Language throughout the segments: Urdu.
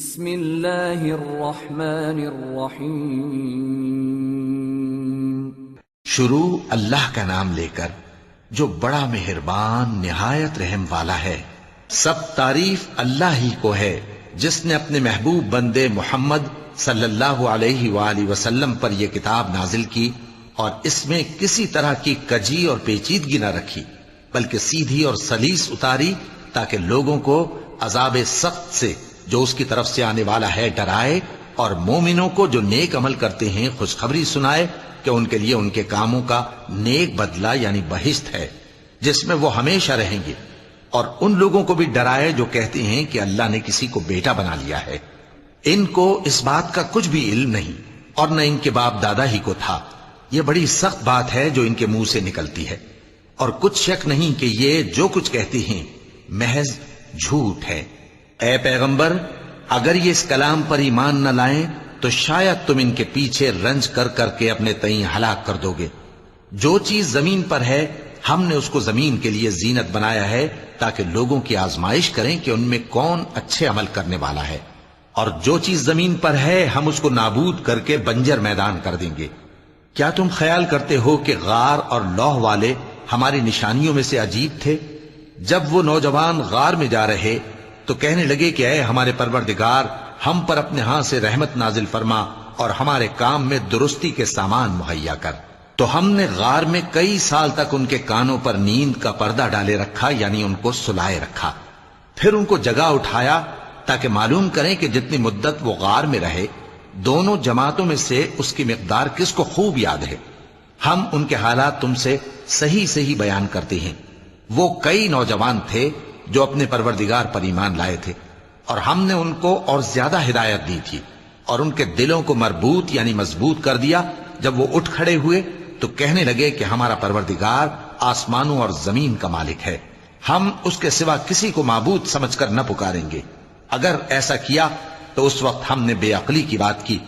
بسم اللہ الرحمن الرحیم۔ شروع اللہ کا نام لے کر جو بڑا مہربان نہایت رحم والا ہے۔ سب تعریف اللہ ہی کو ہے جس نے اپنے محبوب بندے محمد صلی اللہ علیہ وآلہ وسلم پر یہ کتاب نازل کی اور اس میں کسی طرح کی کجی اور پیچیدگی نہ رکھی، بلکہ سیدھی اور سلیس اتاری تاکہ لوگوں کو عذاب سخت سے جو اس کی طرف سے آنے والا ہے ڈرائے، اور مومنوں کو جو نیک عمل کرتے ہیں خوشخبری سنائے کہ ان کے لیے ان کے کاموں کا نیک بدلہ یعنی بہشت ہے جس میں وہ ہمیشہ رہیں گے، اور ان لوگوں کو بھی ڈرائے جو کہتے ہیں کہ اللہ نے کسی کو بیٹا بنا لیا ہے۔ ان کو اس بات کا کچھ بھی علم نہیں اور نہ ان کے باپ دادا ہی کو تھا۔ یہ بڑی سخت بات ہے جو ان کے منہ سے نکلتی ہے، اور کچھ شک نہیں کہ یہ جو کچھ کہتے ہیں محض جھوٹ ہے۔ اے پیغمبر، اگر یہ اس کلام پر ایمان نہ لائیں تو شاید تم ان کے پیچھے رنج کر کر کے اپنے تئیں ہلاک کر دو گے۔ جو چیز زمین پر ہے ہم نے اس کو زمین کے لیے زینت بنایا ہے تاکہ لوگوں کی آزمائش کریں کہ ان میں کون اچھے عمل کرنے والا ہے، اور جو چیز زمین پر ہے ہم اس کو نابود کر کے بنجر میدان کر دیں گے۔ کیا تم خیال کرتے ہو کہ غار اور لوح والے ہماری نشانیوں میں سے عجیب تھے؟ جب وہ نوجوان غار میں جا رہے تو کہنے لگے کہ اے ہمارے پروردگار، ہم پر اپنے ہاں سے رحمت نازل فرما اور ہمارے کام میں درستی کے سامان مہیا کر۔ تو ہم نے غار میں کئی سال تک ان کے کانوں پر نیند کا پردہ ڈالے رکھا، یعنی ان کو سلائے رکھا، پھر ان کو جگہ اٹھایا تاکہ معلوم کریں کہ جتنی مدت وہ غار میں رہے دونوں جماعتوں میں سے اس کی مقدار کس کو خوب یاد ہے۔ ہم ان کے حالات تم سے صحیح صحیح بیان کرتے ہیں۔ وہ کئی نوجوان تھے جو اپنے پروردگار پر ایمان لائے تھے، اور ہم نے ان کو اور زیادہ ہدایت دی تھی، اور ان کے دلوں کو مربوط یعنی مضبوط کر دیا۔ جب وہ اٹھ کھڑے ہوئے تو کہنے لگے کہ ہمارا پروردگار آسمانوں اور زمین کا مالک ہے، ہم اس کے سوا کسی کو معبود سمجھ کر نہ پکاریں گے۔ اگر ایسا کیا تو اس وقت ہم نے بے عقلی کی بات کی۔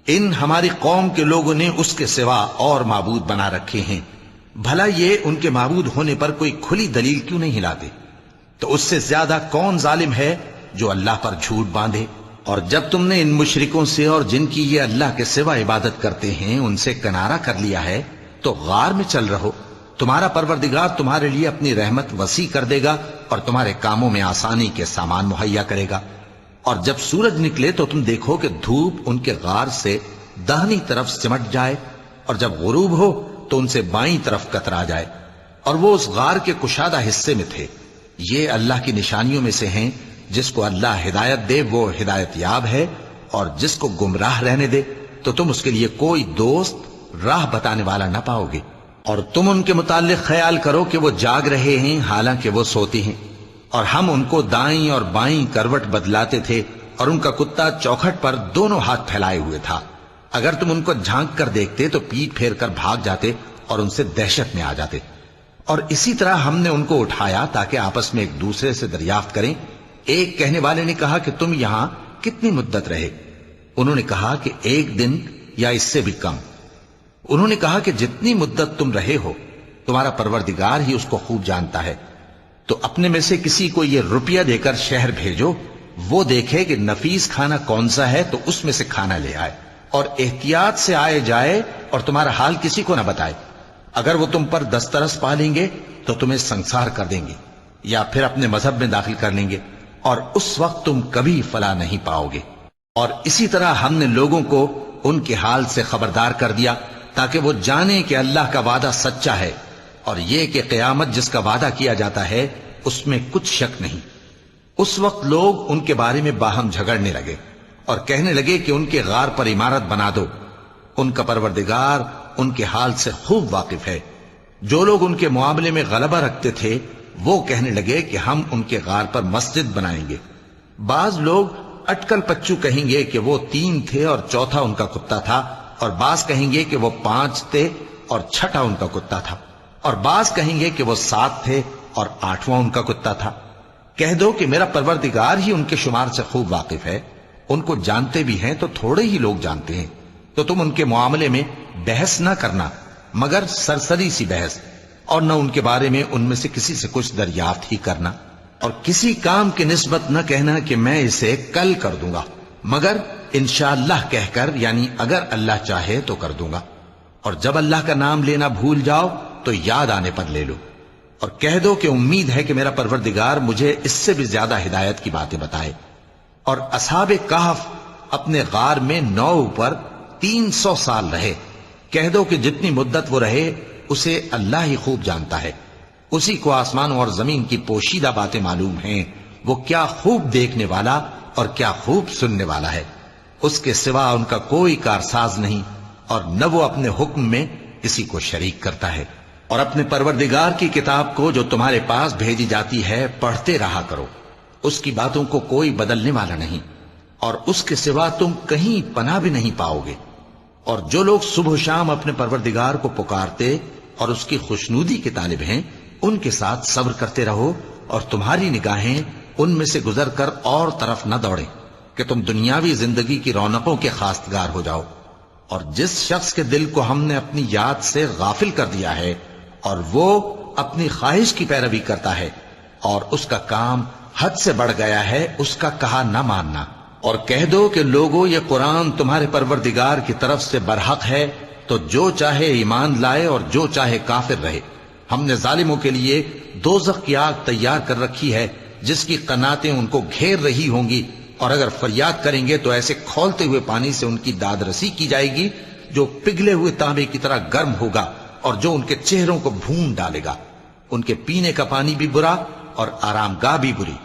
ان ہماری قوم کے لوگوں نے اس کے سوا اور معبود بنا رکھے ہیں، بھلا یہ ان کے معبود ہونے پر کوئی کھلی دلیل کیوں نہیں لاتے؟ تو اس سے زیادہ کون ظالم ہے جو اللہ پر جھوٹ باندھے؟ اور جب تم نے ان مشرکوں سے اور جن کی یہ اللہ کے سوا عبادت کرتے ہیں ان سے کنارہ کر لیا ہے تو غار میں چل رہو، تمہارا پروردگار تمہارے لیے اپنی رحمت وسیع کر دے گا اور تمہارے کاموں میں آسانی کے سامان مہیا کرے گا۔ اور جب سورج نکلے تو تم دیکھو کہ دھوپ ان کے غار سے داہنی طرف سمٹ جائے، اور جب غروب ہو تو ان سے بائیں طرف کترا جائے، اور وہ اس غار کے کشادہ حصے میں تھے۔ یہ اللہ کی نشانیوں میں سے ہیں، جس کو اللہ ہدایت دے وہ ہدایت یاب ہے، اور جس کو گمراہ رہنے دے تو تم اس کے لیے کوئی دوست راہ بتانے والا نہ پاؤ گے۔ اور تم ان کے متعلق خیال کرو کہ وہ جاگ رہے ہیں حالانکہ وہ سوتے ہیں، اور ہم ان کو دائیں اور بائیں کروٹ بدلاتے تھے، اور ان کا کتا چوکھٹ پر دونوں ہاتھ پھیلائے ہوئے تھا۔ اگر تم ان کو جھانک کر دیکھتے تو پیٹ پھیر کر بھاگ جاتے اور ان سے دہشت میں آ جاتے۔ اور اسی طرح ہم نے ان کو اٹھایا تاکہ آپس میں ایک دوسرے سے دریافت کریں۔ ایک کہنے والے نے کہا کہ تم یہاں کتنی مدت رہے؟ انہوں نے کہا کہ 1 دن یا اس سے بھی کم۔ انہوں نے کہا کہ جتنی مدت تم رہے ہو تمہارا پروردگار ہی اس کو خوب جانتا ہے، تو اپنے میں سے کسی کو یہ روپیہ دے کر شہر بھیجو، وہ دیکھے کہ نفیس کھانا کون سا ہے تو اس میں سے کھانا لے آئے، اور احتیاط سے آئے جائے اور تمہارا حال کسی کو نہ بتائے۔ اگر وہ تم پر دسترس پا لیں گے تو تمہیں سنسار کر دیں گے یا پھر اپنے مذہب میں داخل کر لیں گے، اور اس وقت تم کبھی فلاح نہیں پاؤ گے۔ اور اسی طرح ہم نے لوگوں کو ان کے حال سے خبردار کر دیا تاکہ وہ جانیں کہ اللہ کا وعدہ سچا ہے، اور یہ کہ قیامت جس کا وعدہ کیا جاتا ہے اس میں کچھ شک نہیں۔ اس وقت لوگ ان کے بارے میں باہم جھگڑنے لگے اور کہنے لگے کہ ان کے غار پر عمارت بنا دو۔ ان کا پروردگار ان کے حال سے خوب واقف ہے۔ جو لوگ ان کے معاملے میں غلبہ رکھتے تھے وہ کہنے لگے کہ ہم ان کے غار پر مسجد بنائیں گے۔ بعض لوگ اٹکل پچو کہیں گے کہ وہ 3 تھے اور چوتھا ان کا کتا تھا، اور بعض کہیں گے کہ وہ 5 تھے اور چھٹا ان کا کتا تھا، اور بعض کہیں گے کہ وہ 7 تھے اور 8واں ان کا کتا تھا۔ کہہ دو کہ میرا پروردگار ہی ان کے شمار سے خوب واقف ہے، ان کو جانتے بھی ہیں تو تھوڑے ہی لوگ جانتے ہیں۔ تو تم ان کے معاملے میں بحث نہ کرنا مگر سرسری سی بحث، اور نہ ان کے بارے میں ان میں سے کسی سے کچھ دریافت ہی کرنا۔ اور کسی کام کی نسبت نہ کہنا کہ میں اسے کل کر دوں گا، مگر انشاءاللہ کہہ کر، یعنی اگر اللہ چاہے تو کر دوں گا۔ اور جب اللہ کا نام لینا بھول جاؤ تو یاد آنے پر لے لو، اور کہہ دو کہ امید ہے کہ میرا پروردگار مجھے اس سے بھی زیادہ ہدایت کی باتیں بتائے۔ اور اصحاب کہف اپنے غار میں 9 اوپر 300 سال رہے۔ کہہ دو کہ جتنی مدت وہ رہے اسے اللہ ہی خوب جانتا ہے، اسی کو آسمانوں اور زمین کی پوشیدہ باتیں معلوم ہیں، وہ کیا خوب دیکھنے والا اور کیا خوب سننے والا ہے۔ اس کے سوا ان کا کوئی کارساز نہیں، اور نہ وہ اپنے حکم میں کسی کو شریک کرتا ہے۔ اور اپنے پروردگار کی کتاب کو جو تمہارے پاس بھیجی جاتی ہے پڑھتے رہا کرو، اس کی باتوں کو کوئی بدلنے والا نہیں، اور اس کے سوا تم کہیں پناہ بھی نہیں پاؤ گے۔ اور جو لوگ صبح و شام اپنے پروردگار کو پکارتے اور اس کی خوشنودی کے طالب ہیں، ان کے ساتھ صبر کرتے رہو، اور تمہاری نگاہیں ان میں سے گزر کر اور طرف نہ دوڑیں کہ تم دنیاوی زندگی کی رونقوں کے خواستگار ہو جاؤ۔ اور جس شخص کے دل کو ہم نے اپنی یاد سے غافل کر دیا ہے اور وہ اپنی خواہش کی پیروی کرتا ہے اور اس کا کام حد سے بڑھ گیا ہے، اس کا کہا نہ ماننا۔ اور کہہ دو کہ لوگو یہ قرآن تمہارے پروردگار کی طرف سے برحق ہے، تو جو چاہے ایمان لائے اور جو چاہے کافر رہے۔ ہم نے ظالموں کے لیے دوزخ کی آگ تیار کر رکھی ہے جس کی قناتیں ان کو گھیر رہی ہوں گی، اور اگر فریاد کریں گے تو ایسے کھولتے ہوئے پانی سے ان کی داد رسی کی جائے گی جو پگھلے ہوئے تانبے کی طرح گرم ہوگا اور جو ان کے چہروں کو بھون ڈالے گا۔ ان کے پینے کا پانی بھی برا اور آرام گاہ بھی بری۔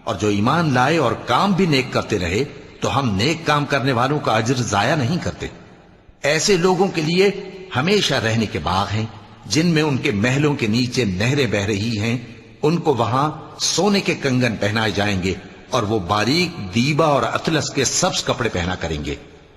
اور جو ایمان لائے اور کام بھی نیک کرتے رہے تو ہم نیک کام کرنے والوں کا اجر ضائع نہیں کرتے۔ ایسے لوگوں کے لیے ہمیشہ رہنے کے باغ ہیں جن میں ان کے محلوں کے نیچے نہریں بہ رہی ہیں، ان کو وہاں سونے کے کنگن پہنائے جائیں گے، اور وہ باریک دیبا اور اطلس کے سبز کپڑے پہنا کریں گے،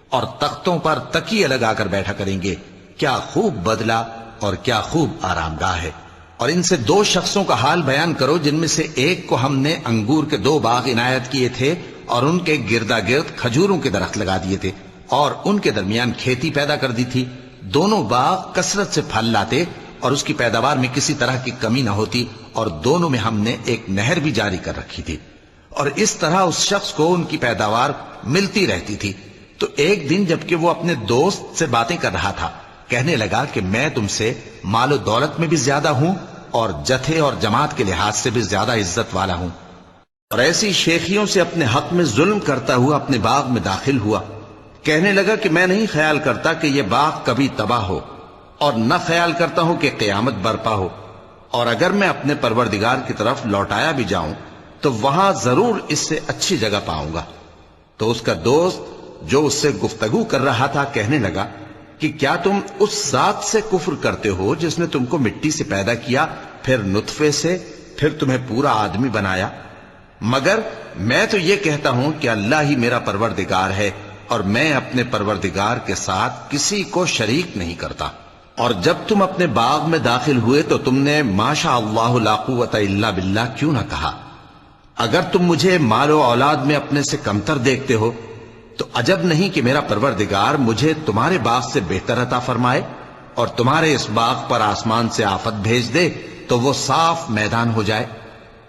اور تختوں پر تکیے لگا کر بیٹھا کریں گے۔ کیا خوب بدلہ اور کیا خوب آرام گاہ ہے۔ اور ان سے 2 شخصوں کا حال بیان کرو جن میں سے ایک کو ہم نے انگور کے 2 باغ عنایت کیے تھے اور ان کے گردا گرد کھجوروں کے درخت لگا دیے تھے اور ان کے درمیان کھیتی پیدا کر دی تھی۔ دونوں باغ کثرت سے پھل لاتے اور اس کی پیداوار میں کسی طرح کی کمی نہ ہوتی، اور دونوں میں ہم نے ایک نہر بھی جاری کر رکھی تھی، اور اس طرح اس شخص کو ان کی پیداوار ملتی رہتی تھی۔ تو ایک دن جبکہ وہ اپنے دوست سے باتیں کر رہا تھا، کہنے لگا کہ میں تم سے مال و دولت میں بھی زیادہ ہوں اور جتھے اور جماعت کے لحاظ سے بھی زیادہ عزت والا ہوں، اور ایسی شیخیوں سے اپنے حق میں ظلم کرتا ہوا اپنے باغ میں داخل ہوا۔ کہنے لگا کہ میں نہیں خیال کرتا کہ یہ باغ کبھی تباہ ہو، اور نہ خیال کرتا ہوں کہ قیامت برپا ہو، اور اگر میں اپنے پروردگار کی طرف لوٹایا بھی جاؤں تو وہاں ضرور اس سے اچھی جگہ پاؤں گا۔ تو اس کا دوست جو اس سے گفتگو کر رہا تھا کہنے لگا کہ کیا تم اس ذات سے کفر کرتے ہو جس نے تم کو مٹی سے پیدا کیا، پھر نطفے سے، پھر تمہیں پورا آدمی بنایا؟ مگر میں تو یہ کہتا ہوں کہ اللہ ہی میرا پروردگار ہے، اور میں اپنے پروردگار کے ساتھ کسی کو شریک نہیں کرتا۔ اور جب تم اپنے باغ میں داخل ہوئے تو تم نے ماشاء اللہ لا قوت الا باللہ کیوں نہ کہا؟ اگر تم مجھے مال و اولاد میں اپنے سے کمتر دیکھتے ہو تو عجب نہیں کہ میرا پروردگار مجھے تمہارے باغ سے بہتر عطا فرمائے، اور تمہارے اس باغ پر آسمان سے آفت بھیج دے تو وہ صاف میدان ہو جائے،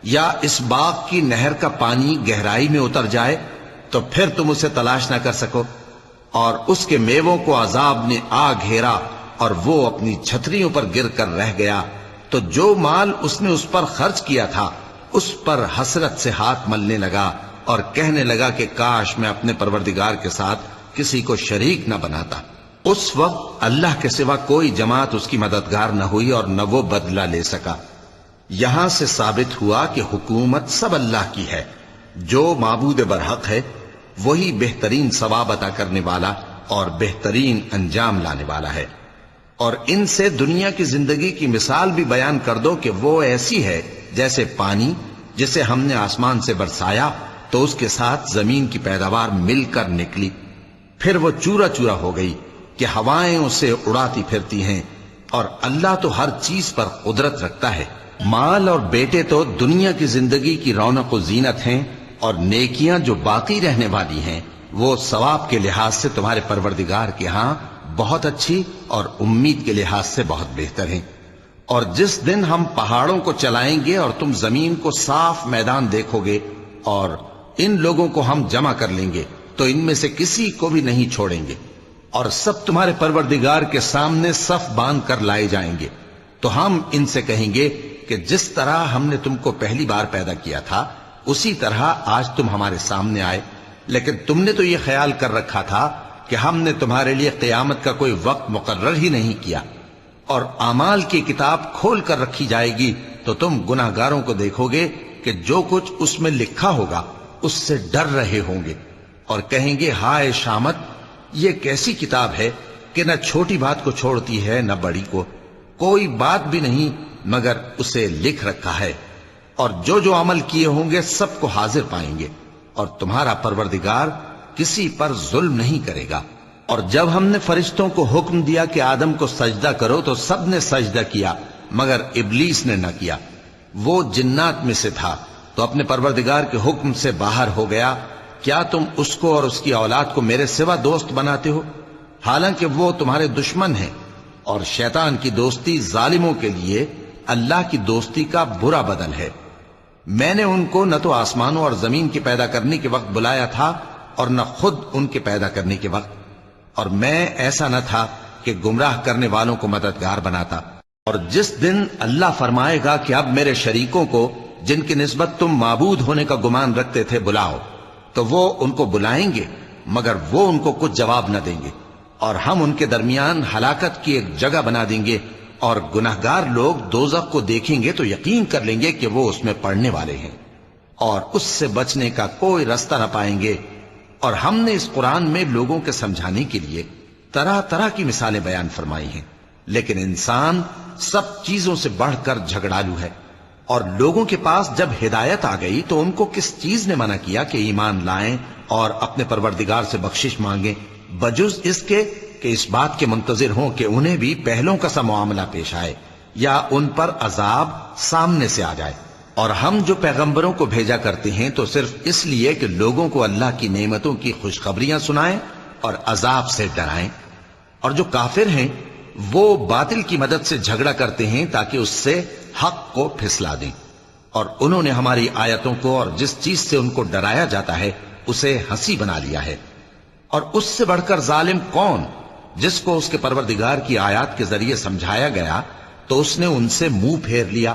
یا اس باغ کی نہر کا پانی گہرائی میں اتر جائے تو پھر تم اسے تلاش نہ کر سکو، اور اس کے میووں کو عذاب نے آ گھیرا اور وہ اپنی چھتریوں پر گر کر رہ گیا، تو جو مال اس نے اس پر خرچ کیا تھا اس پر حسرت سے ہاتھ ملنے لگا اور کہنے لگا کہ کاش میں اپنے پروردگار کے ساتھ کسی کو شریک نہ بناتا۔ اس وقت اللہ کے سوا کوئی جماعت اس کی مددگار نہ ہوئی اور نہ وہ بدلہ لے سکا۔ یہاں سے ثابت ہوا کہ حکومت سب اللہ کی ہے، جو معبود برحق ہے وہی بہترین ثواب عطا کرنے والا اور بہترین انجام لانے والا ہے۔ اور ان سے دنیا کی زندگی کی مثال بھی بیان کر دو کہ وہ ایسی ہے جیسے پانی جسے ہم نے آسمان سے برسایا تو اس کے ساتھ زمین کی پیداوار مل کر نکلی، پھر وہ چورا چورا ہو گئی کہ ہوائیں اسے اڑاتی پھرتی ہیں، اور اللہ تو ہر چیز پر قدرت رکھتا ہے۔ مال اور بیٹے تو دنیا کی زندگی کی رونق و زینت ہیں، اور نیکیاں جو باقی رہنے والی ہیں وہ ثواب کے لحاظ سے تمہارے پروردگار کے ہاں بہت اچھی اور امید کے لحاظ سے بہت بہتر ہیں۔ اور جس دن ہم پہاڑوں کو چلائیں گے اور تم زمین کو صاف میدان دیکھو گے اور ان لوگوں کو ہم جمع کر لیں گے تو ان میں سے کسی کو بھی نہیں چھوڑیں گے، اور سب تمہارے پروردگار کے سامنے صف باندھ کر لائے جائیں گے۔ تو ہم ان سے کہیں گے کہ جس طرح ہم نے تم کو پہلی بار پیدا کیا تھا اسی طرح آج تم ہمارے سامنے آئے، لیکن تم نے تو یہ خیال کر رکھا تھا کہ ہم نے تمہارے لیے قیامت کا کوئی وقت مقرر ہی نہیں کیا، اور اعمال کی کتاب کھول کر رکھی جائے گی تو تم گناہگاروں کو دیکھو گے کہ جو کچھ اس میں لکھا ہوگا اس سے ڈر رہے ہوں گے، اور کہیں گے ہائے شامت، یہ کیسی کتاب ہے کہ نہ چھوٹی بات کو چھوڑتی ہے نہ بڑی کو، کوئی بات بھی نہیں مگر اسے لکھ رکھا ہے، اور جو جو عمل کیے ہوں گے سب کو حاضر پائیں گے، اور تمہارا پروردگار کسی پر ظلم نہیں کرے گا۔ اور جب ہم نے فرشتوں کو حکم دیا کہ آدم کو سجدہ کرو تو سب نے سجدہ کیا مگر ابلیس نے نہ کیا، وہ جنات میں سے تھا تو اپنے پروردگار کے حکم سے باہر ہو گیا۔ کیا تم اس کو اور اس کی اولاد کو میرے سوا دوست بناتے ہو، حالانکہ وہ تمہارے دشمن ہیں، اور شیطان کی دوستی ظالموں کے لیے اللہ کی دوستی کا برا بدل ہے۔ میں نے ان کو نہ تو آسمانوں اور زمین کے پیدا کرنے کے وقت بلایا تھا اور نہ خود ان کے پیدا کرنے کے وقت، اور میں ایسا نہ تھا کہ گمراہ کرنے والوں کو مددگار بناتا۔ اور جس دن اللہ فرمائے گا کہ اب میرے شریکوں کو جن کی نسبت تم معبود ہونے کا گمان رکھتے تھے بلاؤ، تو وہ ان کو بلائیں گے مگر وہ ان کو کچھ جواب نہ دیں گے، اور ہم ان کے درمیان ہلاکت کی ایک جگہ بنا دیں گے، اور گناہگار لوگ دوزخ کو دیکھیں گے تو یقین کر لیں گے کہ وہ اس میں پڑنے والے ہیں، اور اس سے بچنے کا کوئی راستہ نہ پائیں گے۔ اور ہم نے اس قرآن میں لوگوں کے سمجھانے کے لیے طرح طرح کی مثالیں بیان فرمائی ہیں، لیکن انسان سب چیزوں سے بڑھ کر جھگڑالو ہے، اور لوگوں کے پاس جب ہدایت آ گئی تو ان کو کس چیز نے منع کیا کہ ایمان لائیں اور اپنے پروردگار سے بخشش مانگیں، بجز اس کے کہ اس بات کے منتظر ہوں کہ انہیں بھی پہلوں کا سا معاملہ پیش آئے یا ان پر عذاب سامنے سے آ جائے۔ اور ہم جو پیغمبروں کو بھیجا کرتے ہیں تو صرف اس لیے کہ لوگوں کو اللہ کی نعمتوں کی خوشخبریاں سنائیں اور عذاب سے ڈرائیں، اور جو کافر ہیں وہ باطل کی مدد سے جھگڑا کرتے ہیں تاکہ اس سے حق کو پھسلا دیں، اور انہوں نے ہماری آیتوں کو اور جس چیز سے ان کو ڈرایا جاتا ہے اسے ہنسی بنا لیا ہے۔ اور اس سے بڑھ کر ظالم کون، جس کو اس کے پروردگار کی آیات کے ذریعے سمجھایا گیا تو اس نے ان سے منہ پھیر لیا،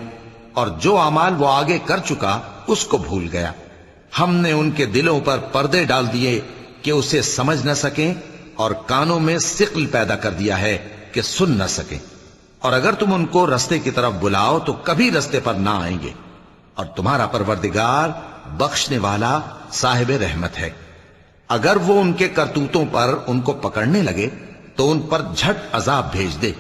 اور جو اعمال وہ آگے کر چکا اس کو بھول گیا۔ ہم نے ان کے دلوں پر پردے ڈال دیے کہ اسے سمجھ نہ سکیں، اور کانوں میں ثقل پیدا کر دیا ہے کہ سن نہ سکیں، اور اگر تم ان کو رستے کی طرف بلاؤ تو کبھی رستے پر نہ آئیں گے، اور تمہارا پروردگار بخشنے والا صاحب رحمت ہے۔ اگر وہ ان کے کرتوتوں پر ان کو پکڑنے لگے تو ان پر جھٹ عذاب بھیج دے،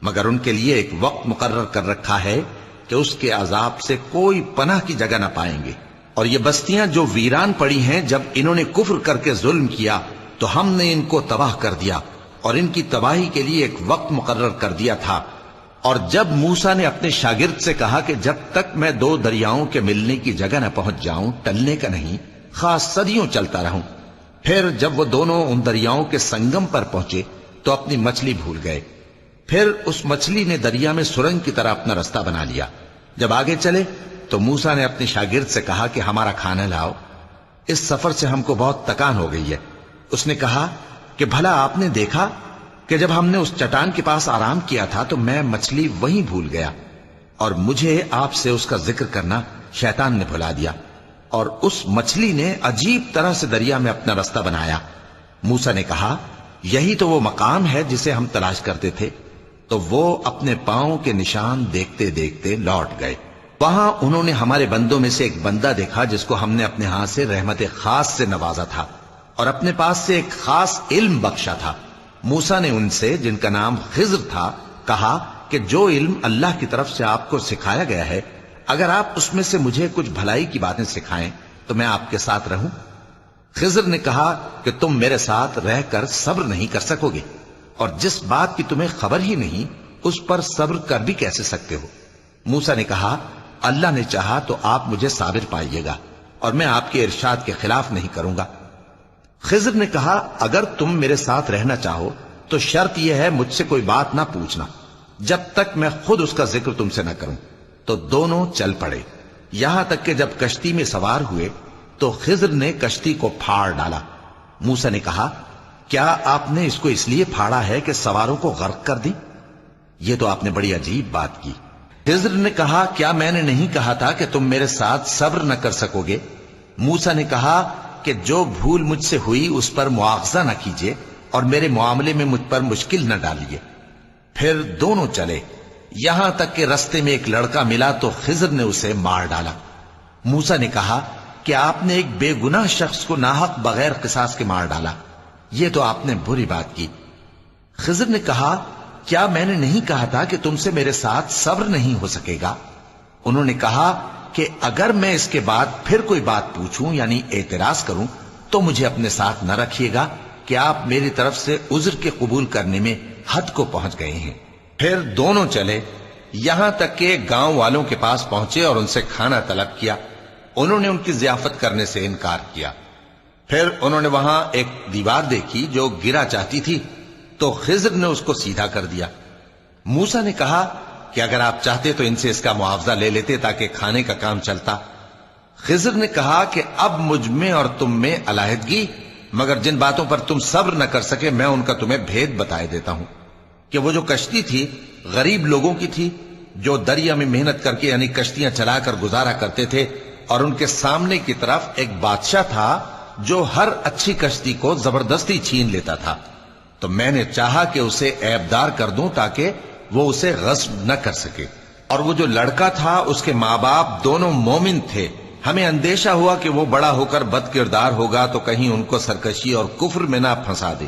مگر ان کے لیے ایک وقت مقرر کر رکھا ہے کہ اس کے عذاب سے کوئی پناہ کی جگہ نہ پائیں گے۔ اور یہ بستیاں جو ویران پڑی ہیں، جب انہوں نے کفر کر کے ظلم کیا تو ہم نے ان کو تباہ کر دیا، اور ان کی تباہی کے لیے ایک وقت مقرر کر دیا تھا۔ اور جب موسیٰ نے اپنے شاگرد سے کہا کہ جب تک میں دو دریاؤں کے ملنے کی جگہ نہ پہنچ جاؤں ٹلنے کا نہیں، خاص صدیوں چلتا رہوں، پھر جب وہ دونوں ان دریاؤں کے سنگم پر پہنچے تو اپنی مچھلی بھول گئے، پھر اس مچھلی نے دریا میں سرنگ کی طرح اپنا راستہ بنا لیا۔ جب آگے چلے تو موسیٰ نے اپنے شاگرد سے کہا کہ ہمارا کھانا لاؤ، اس سفر سے ہم کو بہت تکان ہو گئی ہے۔ اس نے کہا کہ بھلا آپ نے دیکھا کہ جب ہم نے اس چٹان کے پاس آرام کیا تھا تو میں مچھلی وہیں بھول گیا، اور مجھے آپ سے اس کا ذکر کرنا شیطان نے بھلا دیا، اور اس مچھلی نے عجیب طرح سے دریا میں اپنا راستہ بنایا۔ موسیٰ نے کہا یہی تو وہ مقام ہے جسے ہم تلاش کرتے تھے، تو وہ اپنے پاؤں کے نشان دیکھتے دیکھتے لوٹ گئے۔ وہاں انہوں نے ہمارے بندوں میں سے ایک بندہ دیکھا جس کو ہم نے اپنے ہاتھ سے رحمت خاص سے نوازا تھا اور اپنے پاس سے ایک خاص علم بخشا تھا۔ موسیٰ نے ان سے جن کا نام خضر تھا کہا کہ جو علم اللہ کی طرف سے آپ کو سکھایا گیا ہے، اگر آپ اس میں سے مجھے کچھ بھلائی کی باتیں سکھائیں تو میں آپ کے ساتھ رہوں۔ خضر نے کہا کہ تم میرے ساتھ رہ کر صبر نہیں کر سکو گے، اور جس بات کی تمہیں خبر ہی نہیں اس پر صبر کر بھی کیسے سکتے ہو؟ موسیٰ نے کہا اللہ نے چاہا تو آپ مجھے صابر پائیے گا، اور میں آپ کے ارشاد کے خلاف نہیں کروں گا۔ خضر نے کہا اگر تم میرے ساتھ رہنا چاہو تو شرط یہ ہے مجھ سے کوئی بات نہ پوچھنا، جب تک میں خود اس کا ذکر تم سے نہ کروں۔ تو دونوں چل پڑے، یہاں تک کہ جب کشتی میں سوار ہوئے تو خضر نے کشتی کو پھاڑ ڈالا۔ موسیٰ نے کہا، کیا آپ نے اس کو اس لیے پھاڑا ہے کہ سواروں کو غرق کر دی؟ یہ تو آپ نے بڑی عجیب بات کی۔ خضر نے کہا، کیا میں نے نہیں کہا تھا کہ تم میرے ساتھ صبر نہ کر سکو گے؟ موسیٰ نے کہا کہ جو بھول مجھ سے ہوئی اس پر مواخذہ نہ کیجیے اور میرے معاملے میں مجھ پر مشکل نہ ڈالیے۔ پھر دونوں چلے، یہاں تک کہ رستے میں ایک لڑکا ملا تو خضر نے اسے مار ڈالا۔ موسیٰ نے کہا کہ آپ نے ایک بے گناہ شخص کو ناحق بغیر قصاص کے مار ڈالا، یہ تو آپ نے بری بات کی۔ خضر نے کہا، کیا میں نے نہیں کہا تھا کہ تم سے میرے ساتھ صبر نہیں ہو سکے گا؟ انہوں نے کہا کہ اگر میں اس کے بعد پھر کوئی بات پوچھوں یعنی اعتراض کروں تو مجھے اپنے ساتھ نہ رکھیے گا کہ آپ میری طرف سے عذر کے قبول کرنے میں حد کو پہنچ گئے ہیں۔ پھر دونوں چلے، یہاں تک کہ گاؤں والوں کے پاس پہنچے اور ان سے کھانا طلب کیا۔ انہوں نے ان کی ضیافت کرنے سے انکار کیا۔ پھر انہوں نے وہاں ایک دیوار دیکھی جو گرا چاہتی تھی تو خضر نے اس کو سیدھا کر دیا۔ موسیٰ نے کہا کہ اگر آپ چاہتے تو ان سے اس کا معاوضہ لے لیتے تاکہ کھانے کا کام چلتا۔ خضر نے کہا کہ اب مجھ میں اور تم میں علیحدگی، مگر جن باتوں پر تم صبر نہ کر سکے میں ان کا تمہیں بھید بتائے دیتا ہوں کہ وہ جو کشتی تھی غریب لوگوں کی تھی جو دریا میں محنت کر کے یعنی کشتیاں چلا کر گزارا کرتے تھے، اور ان کے سامنے کی طرف ایک بادشاہ تھا جو ہر اچھی کشتی کو زبردستی چھین لیتا تھا۔ تو میں نے چاہا کہ اسے عیبدار کر دوں تاکہ وہ اسے غصب نہ کر سکے۔ اور وہ جو لڑکا تھا اس کے ماں باپ دونوں مومن تھے، ہمیں اندیشہ ہوا کہ وہ بڑا ہو کر بد کردار ہوگا تو کہیں ان کو سرکشی اور کفر میں نہ پھنسا دے،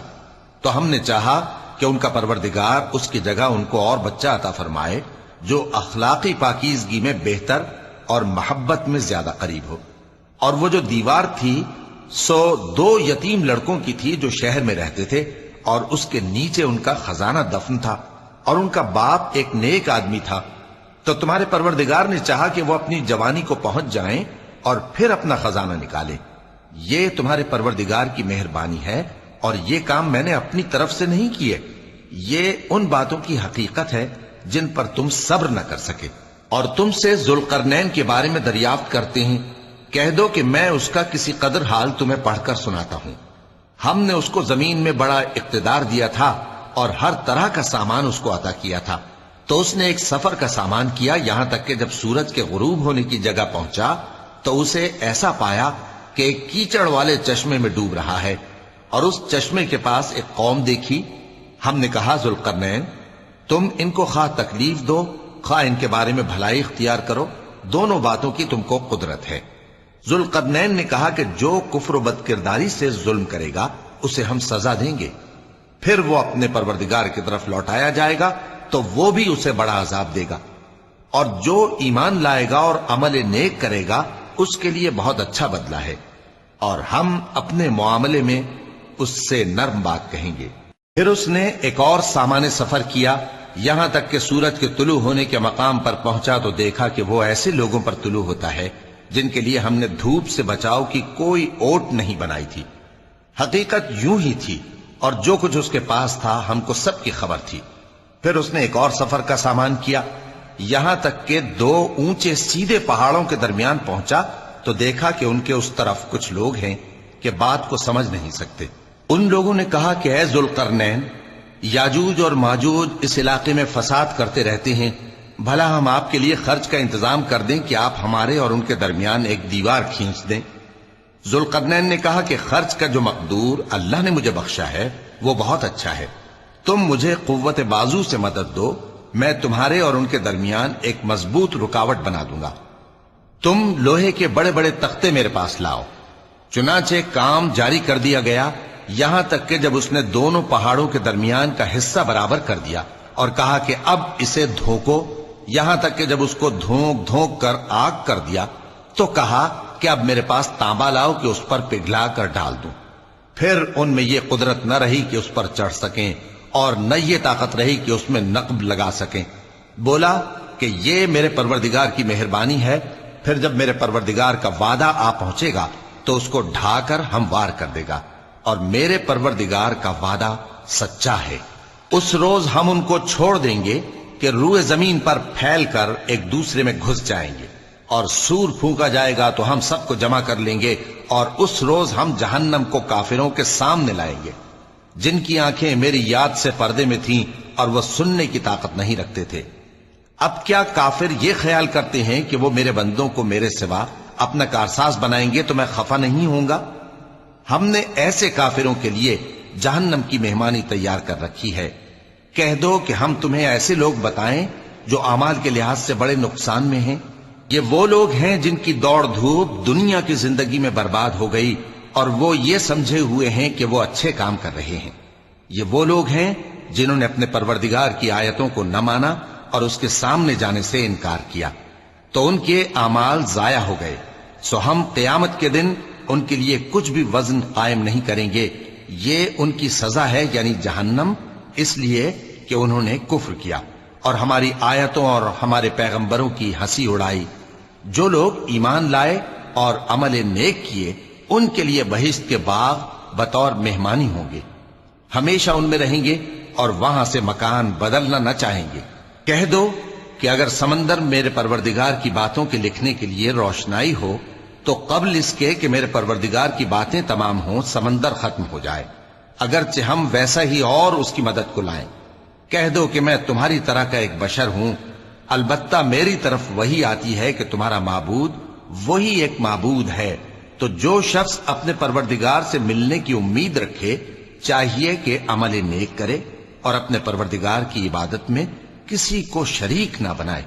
تو ہم نے چاہا کہ ان کا پروردگار اس کی جگہ ان کو اور بچہ عطا فرمائے جو اخلاقی پاکیزگی میں بہتر اور محبت میں زیادہ قریب ہو۔ اور وہ جو دیوار تھی سو 2 یتیم لڑکوں کی تھی جو شہر میں رہتے تھے، اور اس کے نیچے ان کا خزانہ دفن تھا، اور ان کا باپ ایک نیک آدمی تھا۔ تو تمہارے پروردگار نے چاہا کہ وہ اپنی جوانی کو پہنچ جائیں اور پھر اپنا خزانہ نکالے۔ یہ تمہارے پروردگار کی مہربانی ہے، اور یہ کام میں نے اپنی طرف سے نہیں کیے، یہ ان باتوں کی حقیقت ہے جن پر تم صبر نہ کر سکے۔ اور تم سے ذوالقرنین کے بارے میں دریافت کرتے ہیں، کہہ دو کہ میں اس کا کسی قدر حال تمہیں پڑھ کر سناتا ہوں۔ ہم نے اس کو زمین میں بڑا اقتدار دیا تھا اور ہر طرح کا سامان اس کو عطا کیا تھا، تو اس نے ایک سفر کا سامان کیا، یہاں تک کہ جب سورج کے غروب ہونے کی جگہ پہنچا تو اسے ایسا پایا کہ ایک کیچڑ والے چشمے میں ڈوب رہا ہے، اور اس چشمے کے پاس ایک قوم دیکھی۔ ہم نے کہا، ذوالقرنین تم ان کو خواہ تکلیف دو خواہ ان کے بارے میں بھلائی اختیار کرو، دونوں باتوں کی تم کو قدرت ہے۔ ذوالقرنین نے کہا کہ جو کفر و بد کرداری سے ظلم کرے گا اسے ہم سزا دیں گے، پھر وہ اپنے پروردگار کی طرف لوٹایا جائے گا تو وہ بھی اسے بڑا عذاب دے گا، اور جو ایمان لائے گا اور عمل نیک کرے گا اس کے لیے بہت اچھا بدلہ ہے، اور ہم اپنے معاملے میں اس سے نرم بات کہیں گے۔ پھر اس نے ایک اور سامان سفر کیا، یہاں تک کہ سورج کے طلوع ہونے کے مقام پر پہنچا تو دیکھا کہ وہ ایسے لوگوں پر طلوع ہوتا ہے جن کے لیے ہم نے دھوپ سے بچاؤ کی کوئی اوٹ نہیں بنائی تھی۔ حقیقت یوں ہی تھی، اور جو کچھ اس کے پاس تھا ہم کو سب کی خبر تھی۔ پھر اس نے ایک اور سفر کا سامان کیا، یہاں تک کہ 2 اونچے سیدھے پہاڑوں کے درمیان پہنچا تو دیکھا کہ ان کے اس طرف کچھ لوگ ہیں کہ بات کو سمجھ نہیں سکتے۔ ان لوگوں نے کہا کہ اے ذوالقرنین، یاجوج اور ماجوج اس علاقے میں فساد کرتے رہتے ہیں، بھلا ہم آپ کے لیے خرچ کا انتظام کر دیں کہ آپ ہمارے اور ان کے درمیان ایک دیوار کھینچ دیں۔ ذوالقرنین نے کہا کہ خرچ کا جو مقدور اللہ نے مجھے بخشا ہے وہ بہت اچھا ہے، تم مجھے قوت بازو سے مدد دو، میں تمہارے اور ان کے درمیان ایک مضبوط رکاوٹ بنا دوں گا۔ تم لوہے کے بڑے بڑے تختے میرے پاس لاؤ۔ چنانچہ کام جاری کر دیا گیا، یہاں تک کہ جب اس نے دونوں پہاڑوں کے درمیان کا حصہ برابر کر دیا اور کہا کہ اب اسے دھوکو، یہاں تک کہ جب اس کو دھونک دھونک کر آگ کر دیا تو کہا کہ اب میرے پاس تانبا لاؤ کہ اس پر پگھلا کر ڈال دوں۔ پھر ان میں یہ قدرت نہ رہی کہ اس پر چڑھ سکیں، اور نہ یہ طاقت رہی کہ اس میں نقب لگا سکیں۔ بولا کہ یہ میرے پروردگار کی مہربانی ہے، پھر جب میرے پروردگار کا وعدہ آ پہنچے گا تو اس کو ڈھا کر ہموار کر دے گا، اور میرے پروردگار کا وعدہ سچا ہے۔ اس روز ہم ان کو چھوڑ دیں گے کہ روئے زمین پر پھیل کر ایک دوسرے میں گھس جائیں گے، اور سور پھونکا جائے گا تو ہم سب کو جمع کر لیں گے، اور اس روز ہم جہنم کو کافروں کے سامنے لائیں گے، جن کی آنکھیں میری یاد سے پردے میں تھیں اور وہ سننے کی طاقت نہیں رکھتے تھے۔ اب کیا کافر یہ خیال کرتے ہیں کہ وہ میرے بندوں کو میرے سوا اپنا کارساز بنائیں گے تو میں خفا نہیں ہوں گا؟ ہم نے ایسے کافروں کے لیے جہنم کی مہمانی تیار کر رکھی ہے۔ کہہ دو کہ ہم تمہیں ایسے لوگ بتائیں جو اعمال کے لحاظ سے بڑے نقصان میں ہیں۔ یہ وہ لوگ ہیں جن کی دوڑ دھوپ دنیا کی زندگی میں برباد ہو گئی، اور وہ یہ سمجھے ہوئے ہیں کہ وہ اچھے کام کر رہے ہیں۔ یہ وہ لوگ ہیں جنہوں نے اپنے پروردگار کی آیتوں کو نہ مانا اور اس کے سامنے جانے سے انکار کیا، تو ان کے اعمال ضائع ہو گئے۔ سو ہم قیامت کے دن ان کے لیے کچھ بھی وزن قائم نہیں کریں گے۔ یہ ان کی سزا ہے، یعنی جہنم، اس لیے کہ انہوں نے کفر کیا اور ہماری آیتوں اور ہمارے پیغمبروں کی ہنسی اڑائی۔ جو لوگ ایمان لائے اور عمل نیک کیے، ان کے لیے بہشت کے باغ بطور مہمانی ہوں گے، ہمیشہ ان میں رہیں گے اور وہاں سے مکان بدلنا نہ چاہیں گے۔ کہہ دو کہ اگر سمندر میرے پروردگار کی باتوں کے لکھنے کے لیے روشنائی ہو تو قبل اس کے کہ میرے پروردگار کی باتیں تمام ہوں سمندر ختم ہو جائے، اگرچہ ہم ویسا ہی اور اس کی مدد کو لائیں۔ کہہ دو کہ میں تمہاری طرح کا ایک بشر ہوں، البتہ میری طرف وہی آتی ہے کہ تمہارا معبود وہی ایک معبود ہے۔ تو جو شخص اپنے پروردگار سے ملنے کی امید رکھے چاہیے کہ عمل نیک کرے اور اپنے پروردگار کی عبادت میں کسی کو شریک نہ بنائے۔